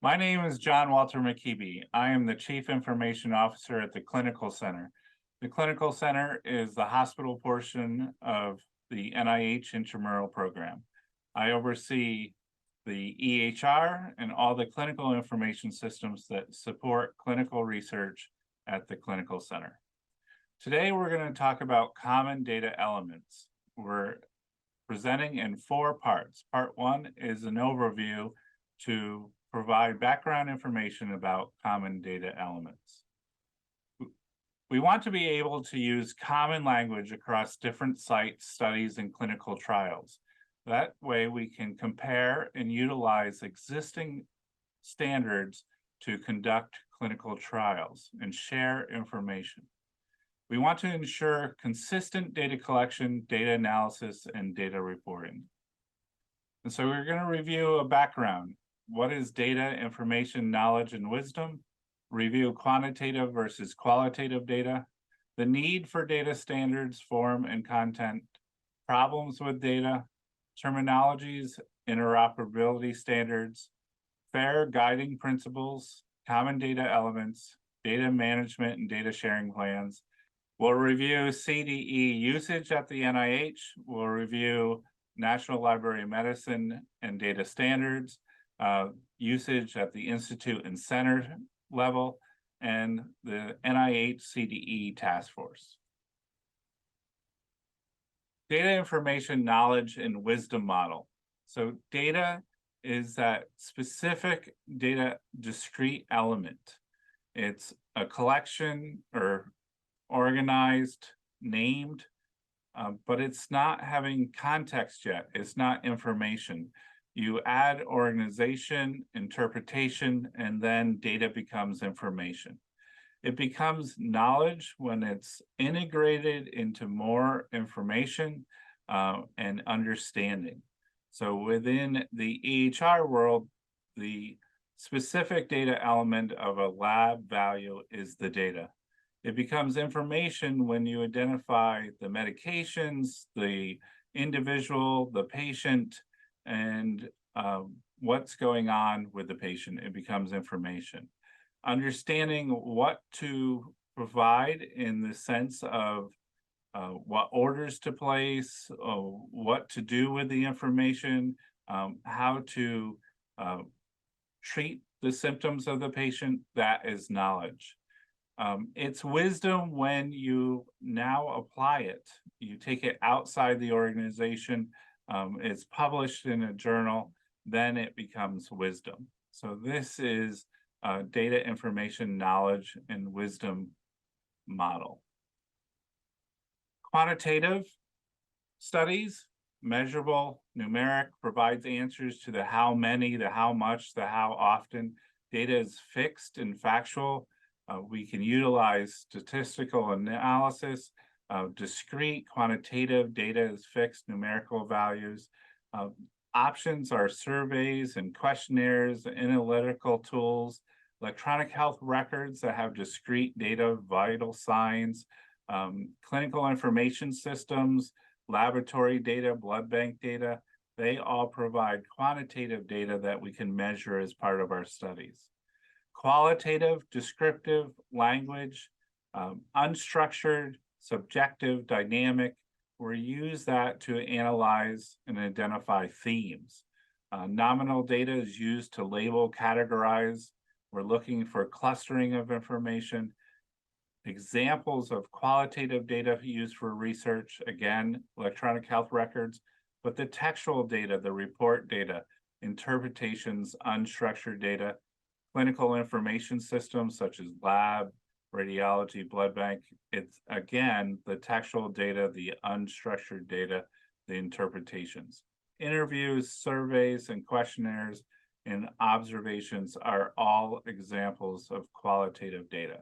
My name is John Walter McKeeby. I am the Chief Information Officer at the Clinical Center. The Clinical Center is the hospital portion of the NIH intramural program. I oversee the EHR and all the clinical information systems that support clinical research at the Clinical Center. Today, we're going to talk about common data elements. We're presenting in 4 parts. Part 1 is an overview to provide background information about common data elements. We want to be able to use common language across different sites, studies, and clinical trials. That way we can compare and utilize existing standards to conduct clinical trials and share information. We want to ensure consistent data collection, data analysis, and data reporting. And so we're going to review a background. What is data, information, knowledge, and wisdom? Review quantitative versus qualitative data, the need for data standards, form, and content, problems with data, terminologies, interoperability standards, fair guiding principles, common data elements, data management and data sharing plans. We'll review CDE usage at the NIH. We'll review National Library of Medicine and data standards, usage at the institute and center level, and the NIH CDE task force. Data information, knowledge, and wisdom model. So data is that specific data discrete element. It's a collection or organized, named, but it's not having context yet. It's not information. You add organization, interpretation, and then data becomes information. It becomes knowledge when it's integrated into more information and understanding. So within the EHR world, the specific data element of a lab value is the data. It becomes information when you identify the medications, the individual, the patient, and what's going on with the patient. It becomes information. Understanding what to provide in the sense of what orders to place, what to do with the information, how to treat the symptoms of the patient, that is knowledge. It's wisdom when you now apply it. You take it outside the organization, it's published in a journal, then it becomes wisdom. So this is data information, knowledge, and wisdom model. Quantitative studies, measurable, numeric, provides answers to the how many, the how much, the how often. Data is fixed and factual. We can utilize statistical analysis. Discrete quantitative data is fixed numerical values. Options are surveys and questionnaires, analytical tools, electronic health records that have discrete data, vital signs, clinical information systems, laboratory data, blood bank data. They all provide quantitative data that we can measure as part of our studies. Qualitative, descriptive language, unstructured, subjective, dynamic. We use that to analyze and identify themes. Nominal data is used to label, categorize. We're looking for clustering of information. Examples of qualitative data used for research, again, electronic health records, but the textual data, the report data, interpretations, unstructured data, clinical information systems such as lab, radiology, blood bank. It's again, the textual data, the unstructured data, the interpretations. Interviews, surveys, and questionnaires and observations are all examples of qualitative data.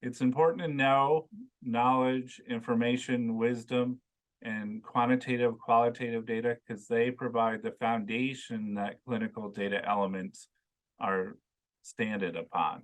It's important to know knowledge, information, wisdom, and quantitative, qualitative data because they provide the foundation that clinical data elements are standard upon.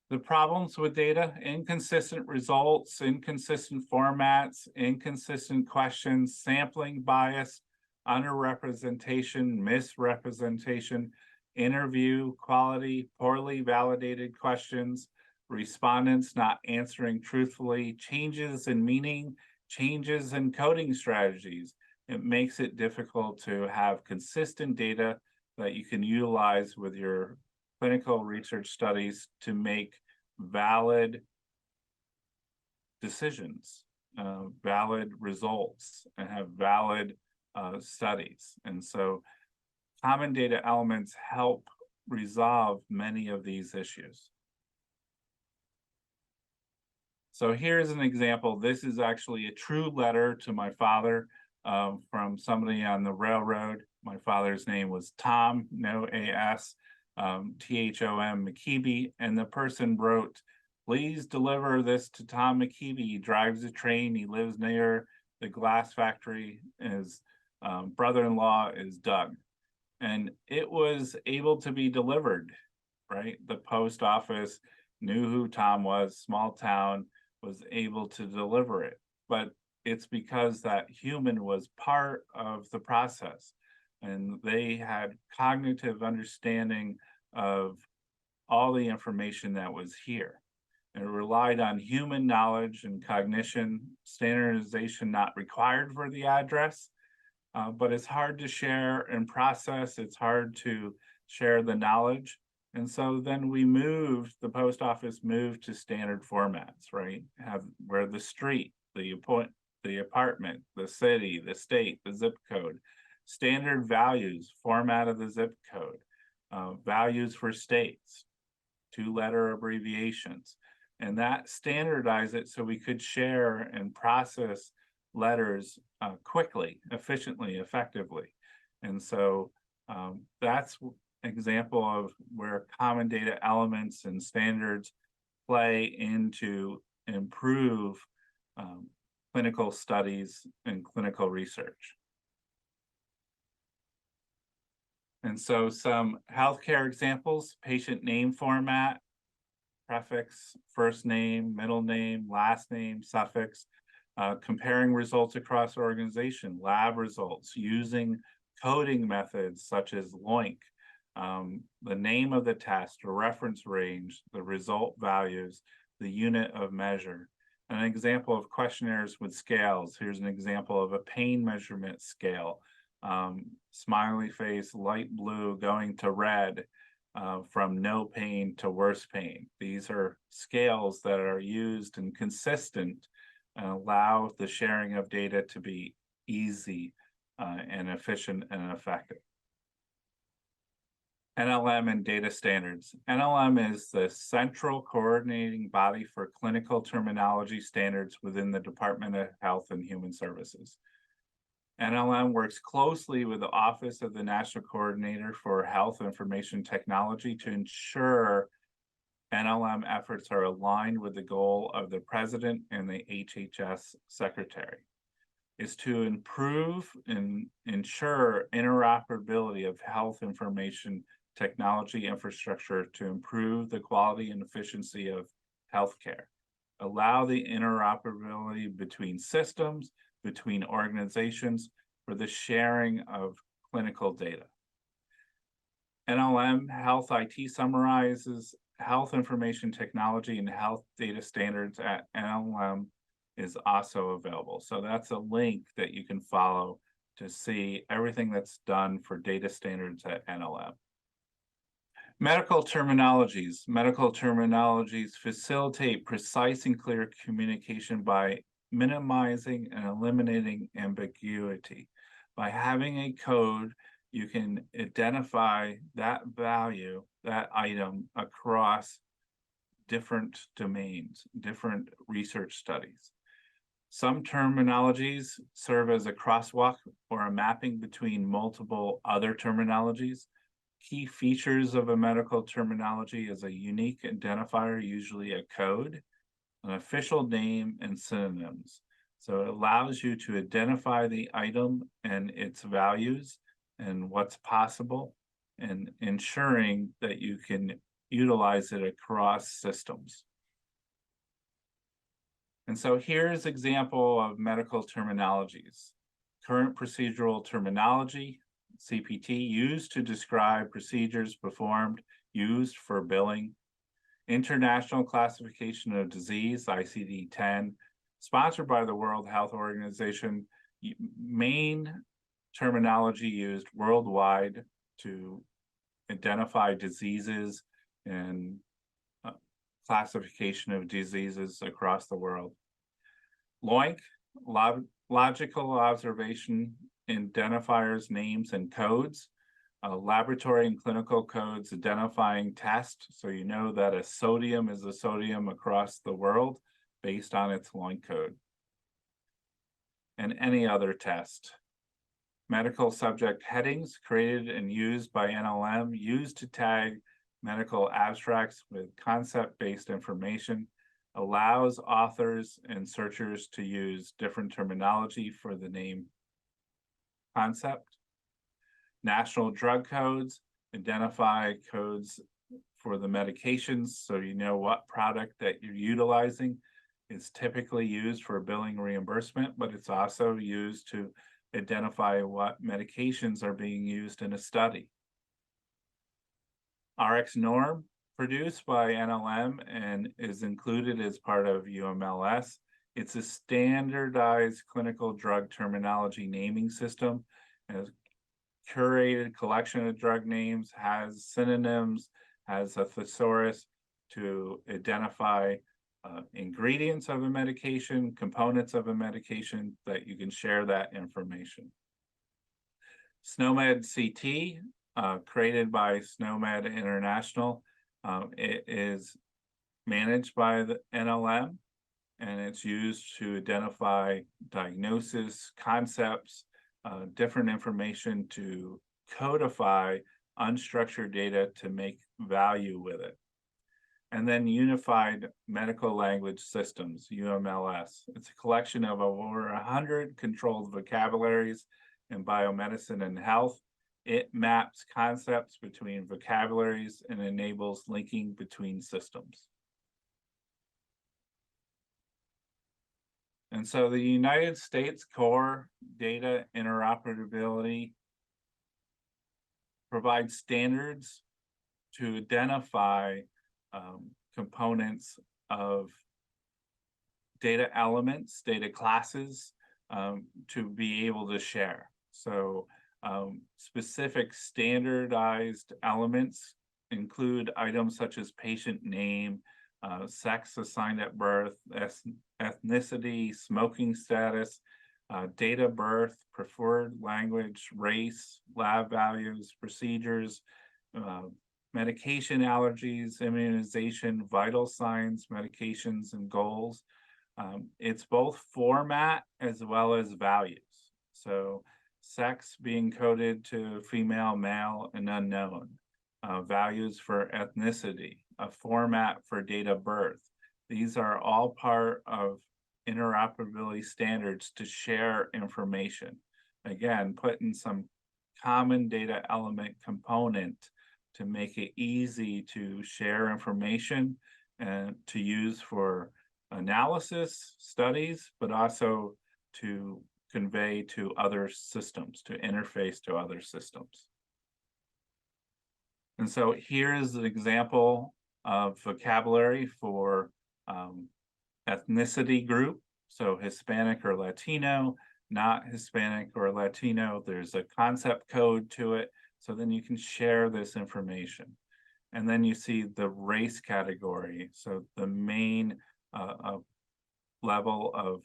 The problems with data: inconsistent results, inconsistent formats, inconsistent questions, sampling bias, underrepresentation, misrepresentation, interview quality, poorly validated questions, respondents not answering truthfully, changes in meaning, changes in coding strategies. It makes it difficult to have consistent data that you can utilize with your clinical research studies to make valid decisions, valid results, and have valid studies. And so common data elements help resolve many of these issues. So here's an example. This is actually a true letter to my father from somebody on the railroad. My father's name was Tom, no A-S, T-H-O-M McKeeby, and the person wrote, "Please deliver this to Tom McKeeby. He drives a train. He lives near the glass factory. His brother-in-law is Doug." And it was able to be delivered, right? The post office knew who Tom was, small town, was able to deliver it. But it's because that human was part of the process and they had cognitive understanding of all the information that was here. It relied on human knowledge and cognition, standardization not required for the address, but it's hard to share and process. It's hard to share the knowledge. And so then the post office moved to standard formats, right? Where the street, the apartment, the city, the state, the zip code, standard values, format of the zip code, values for states, 2-letter abbreviations. And that standardized it so we could share and process letters quickly, efficiently, effectively. And so that's an example of where common data elements and standards play into improve clinical studies and clinical research. And so some healthcare examples: patient name format, prefix, first name, middle name, last name, suffix, comparing results across organization, lab results, using coding methods such as LOINC, the name of the test, a reference range, the result values, the unit of measure. An example of questionnaires with scales. Here's an example of a pain measurement scale. Smiley face, light blue going to red, from no pain to worse pain. These are scales that are used and consistent and allow the sharing of data to be easy and efficient and effective. NLM and data standards. NLM is the central coordinating body for clinical terminology standards within the Department of Health and Human Services. NLM works closely with the Office of the National Coordinator for Health Information Technology to ensure NLM efforts are aligned with the goal of the President and the HHS Secretary. Is to improve and ensure interoperability of health information technology infrastructure to improve the quality and efficiency of healthcare, allow the interoperability between systems, between organizations for the sharing of clinical data. NLM Health IT summarizes health information technology and health data standards at NLM is also available. So that's a link that you can follow to see everything that's done for data standards at NLM. Medical terminologies. Medical terminologies facilitate precise and clear communication by minimizing and eliminating ambiguity. By having a code, you can identify that value, that item, across different domains, different research studies. Some terminologies serve as a crosswalk or a mapping between multiple other terminologies. Key features of a medical terminology is a unique identifier, usually a code, an official name, and synonyms. So it allows you to identify the item and its values and what's possible, and ensuring that you can utilize it across systems. And so here's an example of medical terminologies. current procedural terminology, CPT, used to describe procedures performed, used for billing, International Classification of Disease, ICD-10, sponsored by the World Health Organization, main terminology used worldwide to identify diseases and classification of diseases across the world. LOINC, logical observation identifiers, names, and codes. Laboratory and clinical codes identifying tests, so you know that a sodium is a sodium across the world based on its LOINC code. And any other test. Medical subject headings created and used by NLM, used to tag medical abstracts with concept-based information, allows authors and searchers to use different terminology for the name concept. National drug codes identify codes for the medications, so you know what product that you're utilizing is typically used for billing reimbursement, but it's also used to identify what medications are being used in a study. RX norm, produced by NLM and is included as part of UMLS. It's a standardized clinical drug terminology naming system, has curated collection of drug names, has synonyms, has a thesaurus to identify ingredients of a medication, components of a medication, that you can share that information. SNOMED CT, created by SNOMED International. It is managed by the NLM, and it's used to identify diagnosis, concepts, different information to codify unstructured data to make value with it. And then Unified Medical Language Systems, UMLS. It's a collection of over 100 controlled vocabularies in biomedicine and health. It maps concepts between vocabularies and enables linking between systems. And so the United States Core Data Interoperability provides standards to identify components of data elements, data classes, to be able to share. So specific standardized elements include items such as patient name, sex assigned at birth, ethnicity, smoking status, date of birth, preferred language, race, lab values, procedures, medication allergies, immunization, vital signs, medications, and goals. It's both format as well as values. So sex being coded to female, male, and unknown. Values for ethnicity, a format for date of birth. These are all part of interoperability standards to share information. Again, putting some common data element component to make it easy to share information and to use for analysis, studies, but also to convey to other systems, to interface to other systems. And so here is an example of vocabulary for ethnicity group. So Hispanic or Latino, not Hispanic or Latino. There's a concept code to it. So then you can share this information. And then you see the race category. So the main level of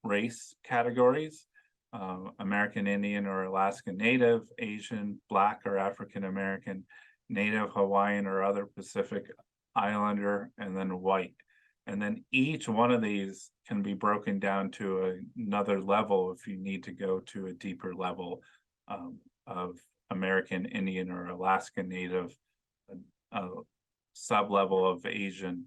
race categories, American Indian or Alaska Native, Asian, Black or African American, Native Hawaiian or other Pacific Islander, and then white. And then each one of these can be broken down to another level if you need to go to a deeper level of American Indian or Alaska Native, sub-level of Asian,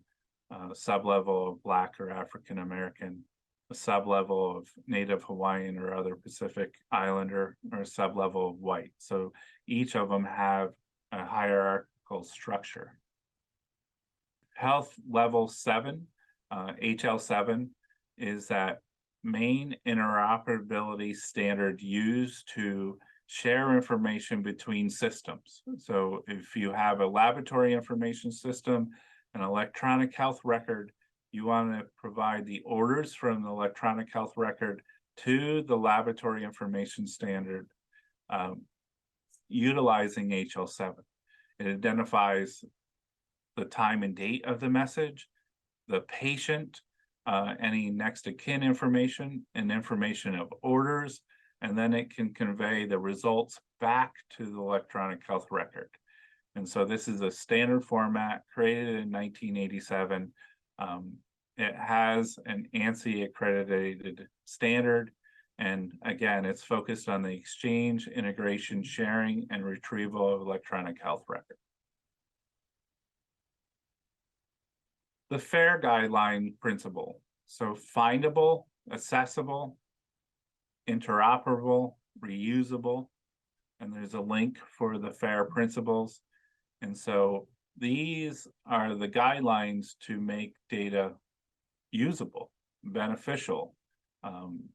sub-level of Black or African American, a sub-level of Native Hawaiian or other Pacific Islander, or a sub-level of white. So each of them have a hierarchical structure. Health level 7, HL7, is that main interoperability standard used to share information between systems. So if you have a laboratory information system, an electronic health record, you want to provide the orders from the electronic health record to the laboratory information standard utilizing HL7. It identifies the time and date of the message, the patient, any next of kin information, and information of orders, and then it can convey the results back to the electronic health record. And so this is a standard format created in 1987. It has an ANSI accredited standard. And again, it's focused on the exchange, integration, sharing, and retrieval of electronic health record. The FAIR guideline principle. So findable, accessible, interoperable, reusable, and there's a link for the FAIR principles. And so these are the guidelines to make data usable, beneficial,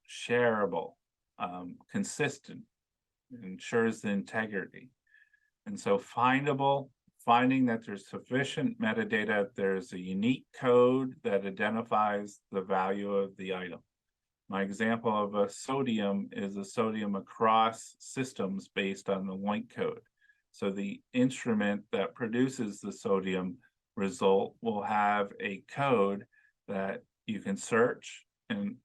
shareable, consistent, ensures the integrity. And so findable, finding that there's sufficient metadata, there's a unique code that identifies the value of the item. My example of a sodium is a sodium across systems based on the link code. So the instrument that produces the sodium result will have a code that you can search and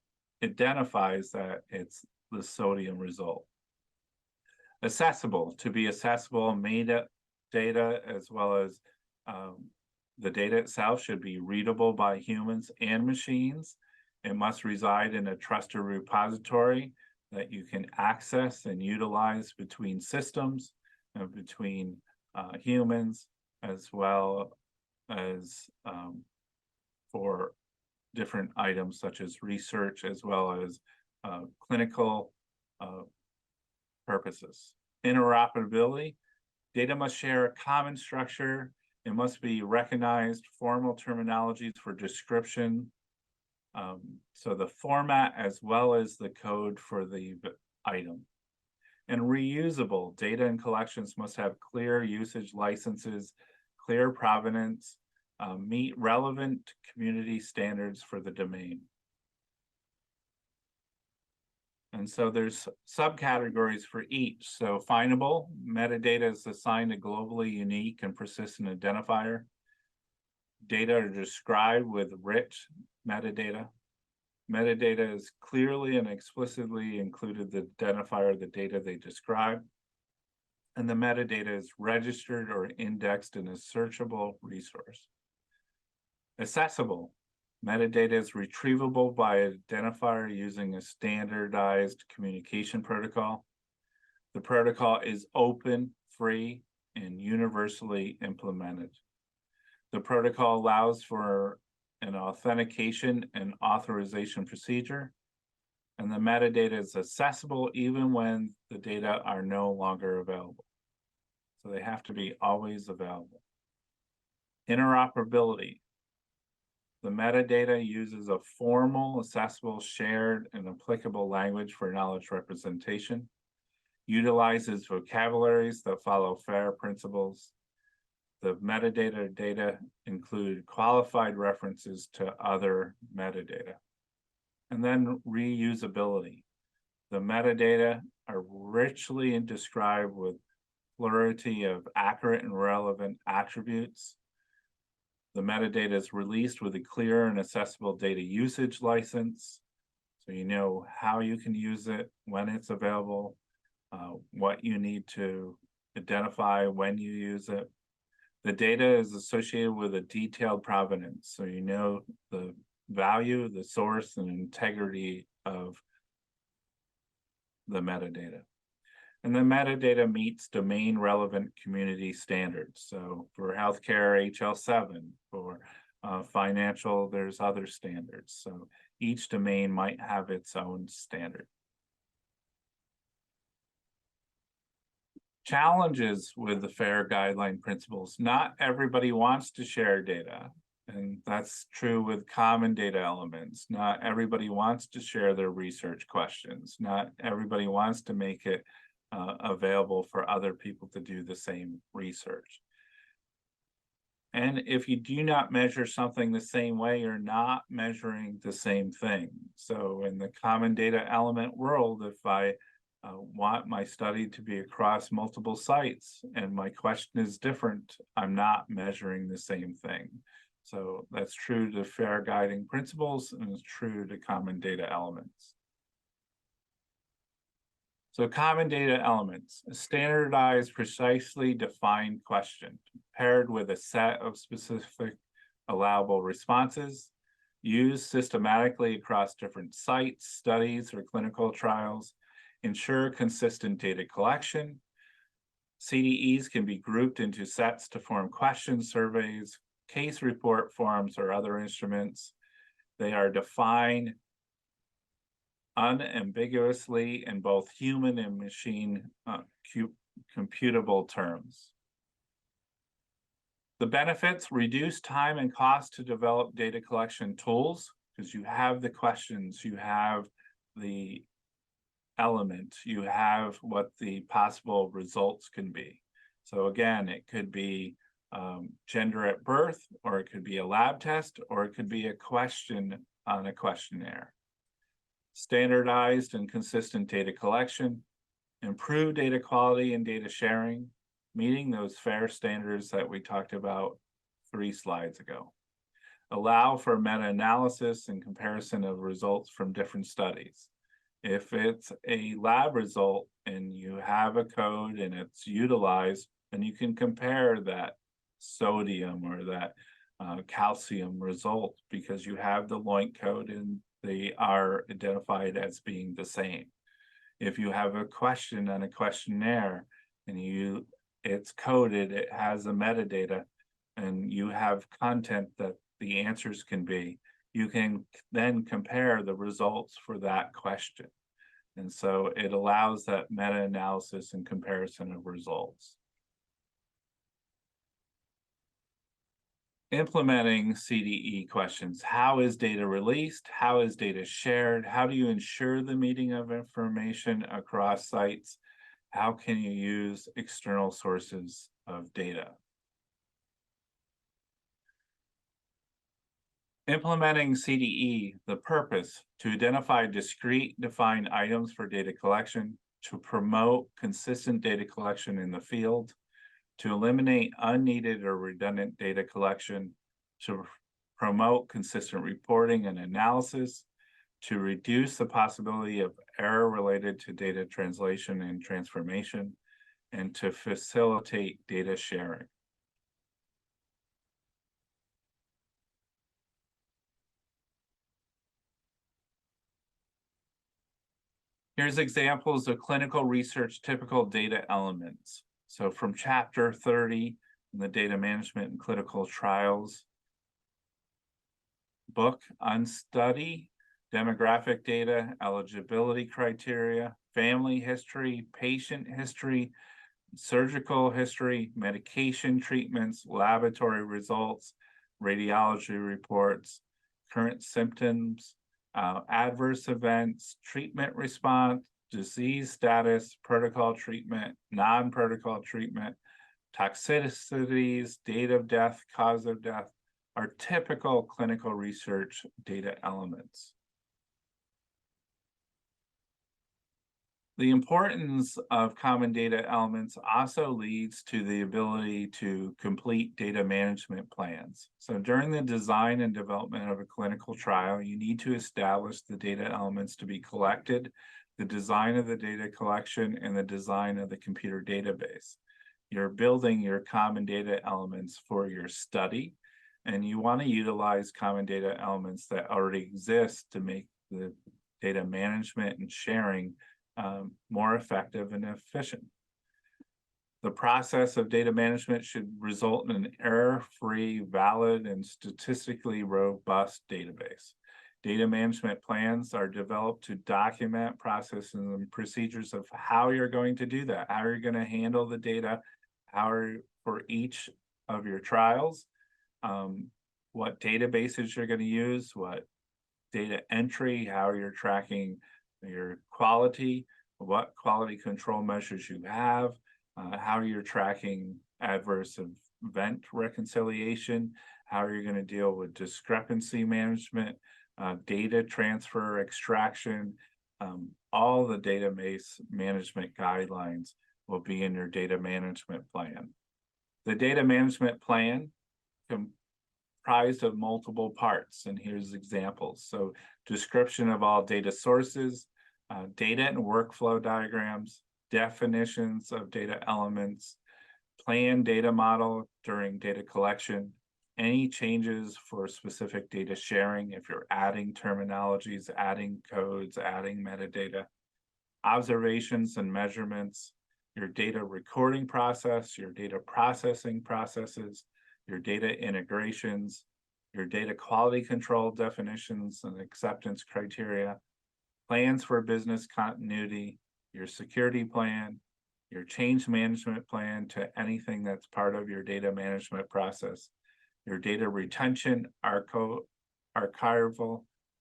identifies that it's the sodium result. Accessible, to be accessible, data as well as the data itself should be readable by humans and machines. It must reside in a trusted repository that you can access and utilize between systems and between humans, as well as for different items such as research, as well as clinical purposes. Interoperability, data must share a common structure. It must be recognized formal terminologies for description. So the format as well as the code for the item. And reusable, data and collections must have clear usage licenses, clear provenance, meet relevant community standards for the domain. And so there's subcategories for each. So findable, metadata is assigned a globally unique and persistent identifier. Data are described with rich metadata. Metadata is clearly and explicitly included the identifier of the data they describe. And the metadata is registered or indexed in a searchable resource. Accessible, metadata is retrievable by an identifier using a standardized communication protocol. The protocol is open, free, and universally implemented. The protocol allows for an authentication and authorization procedure, and the metadata is accessible even when the data are no longer available. So they have to be always available. Interoperability. The metadata uses a formal, accessible, shared, and applicable language for knowledge representation, utilizes vocabularies that follow FAIR principles. The metadata data include qualified references to other metadata. And then reusability. The metadata are richly described with plurality of accurate and relevant attributes. The metadata is released with a clear and accessible data usage license. So you know how you can use it, when it's available, what you need to identify when you use it. The data is associated with a detailed provenance. So you know the value, the source, and integrity of the metadata. And the metadata meets domain relevant community standards. So for healthcare, HL7, for financial, there's other standards. So each domain might have its own standard. Challenges with the FAIR guideline principles. Not everybody wants to share data. And that's true with common data elements. Not everybody wants to share their research questions. Not everybody wants to make it available for other people to do the same research. And if you do not measure something the same way, you're not measuring the same thing. So in the common data element world, if I want my study to be across multiple sites and my question is different, I'm not measuring the same thing. So that's true to FAIR guiding principles and it's true to common data elements. So common data elements, a standardized, precisely defined question paired with a set of specific allowable responses used systematically across different sites, studies, or clinical trials, ensure consistent data collection. CDEs can be grouped into sets to form question surveys, case report forms, or other instruments. They are defined unambiguously in both human and machine computable terms. The benefits: reduce time and cost to develop data collection tools, because you have the questions, you have the element, you have what the possible results can be. So again, it could be gender at birth, or it could be a lab test, or it could be a question on a questionnaire. Standardized and consistent data collection, improve data quality and data sharing, meeting those FAIR standards that we talked about 3 slides ago. Allow for meta-analysis and comparison of results from different studies. If it's a lab result and you have a code and it's utilized, then you can compare that sodium or that calcium result because you have the LOINC code and they are identified as being the same. If you have a question on a questionnaire and it's coded, it has a metadata, and you have content that the answers can be, you can then compare the results for that question. And so it allows that meta-analysis and comparison of results. Implementing CDE questions. How is data released? How is data shared? How do you ensure the meeting of information across sites? How can you use external sources of data? Implementing CDE, the purpose: to identify discrete defined items for data collection, to promote consistent data collection in the field, to eliminate unneeded or redundant data collection, to promote consistent reporting and analysis, to reduce the possibility of error related to data translation and transformation, and to facilitate data sharing. Here's examples of clinical research typical data elements. So from chapter 30 in the Data Management and Clinical Trials book on study, demographic data, eligibility criteria, family history, patient history, surgical history, medication treatments, laboratory results, radiology reports, current symptoms, adverse events, treatment response, disease status, protocol treatment, non-protocol treatment, toxicities, date of death, cause of death, are typical clinical research data elements. The importance of common data elements also leads to the ability to complete data management plans. So during the design and development of a clinical trial, you need to establish the data elements to be collected, the design of the data collection, and the design of the computer database. You're building your common data elements for your study, and you want to utilize common data elements that already exist to make the data management and sharing more effective and efficient. The process of data management should result in an error-free, valid, and statistically robust database. Data management plans are developed to document processes and procedures of how you're going to do that, how you're going to handle the data, for each of your trials, what databases you're going to use, what data entry, how you're tracking your quality, what quality control measures you have, how you're tracking adverse event reconciliation, how you're going to deal with discrepancy management, data transfer, extraction, all the database management guidelines will be in your data management plan. The data management plan comprised of multiple parts, and here's examples. So description of all data sources, data and workflow diagrams, definitions of data elements, plan data model during data collection, any changes for specific data sharing, if you're adding terminologies, adding codes, adding metadata, observations and measurements, your data recording process, your data processing processes, your data integrations, your data quality control definitions and acceptance criteria, plans for business continuity, your security plan, your change management plan to anything that's part of your data management process, your data retention, archival,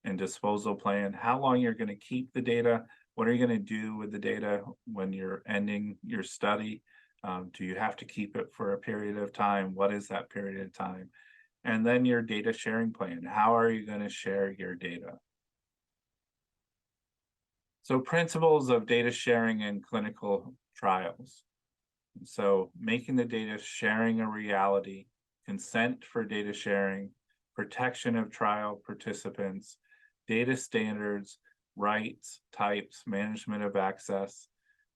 and disposal plan, how long you're going to keep the data, what are you going to do with the data when you're ending your study? Do you have to keep it for a period of time? What is that period of time? And then your data sharing plan. How are you going to share your data? So principles of data sharing in clinical trials. So making the data sharing a reality, consent for data sharing, protection of trial participants, data standards, rights, types, management of access,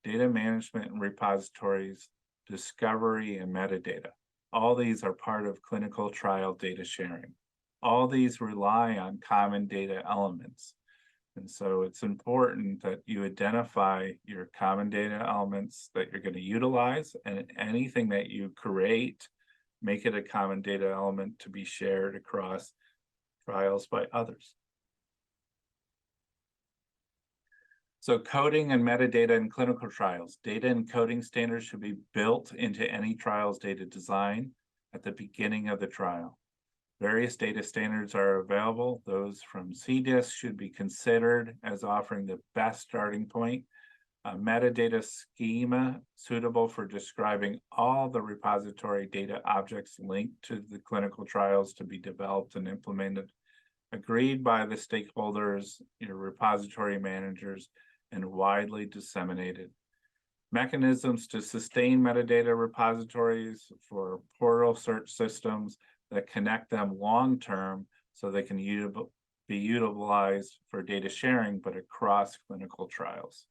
data management and repositories, discovery and metadata. All these are part of clinical trial data sharing. All these rely on common data elements. And so it's important that you identify your common data elements that you're going to utilize, and anything that you create, make it a common data element to be shared across trials by others. So coding and metadata in clinical trials. Data and coding standards should be built into any trial's data design at the beginning of the trial. Various data standards are available. Those from CDISC should be considered as offering the best starting point. A metadata schema suitable for describing all the repository data objects linked to the clinical trials to be developed and implemented, agreed by the stakeholders, your repository managers, and widely disseminated. Mechanisms to sustain metadata repositories for portal search systems that connect them long-term so they can be utilized for data sharing, but across clinical trials.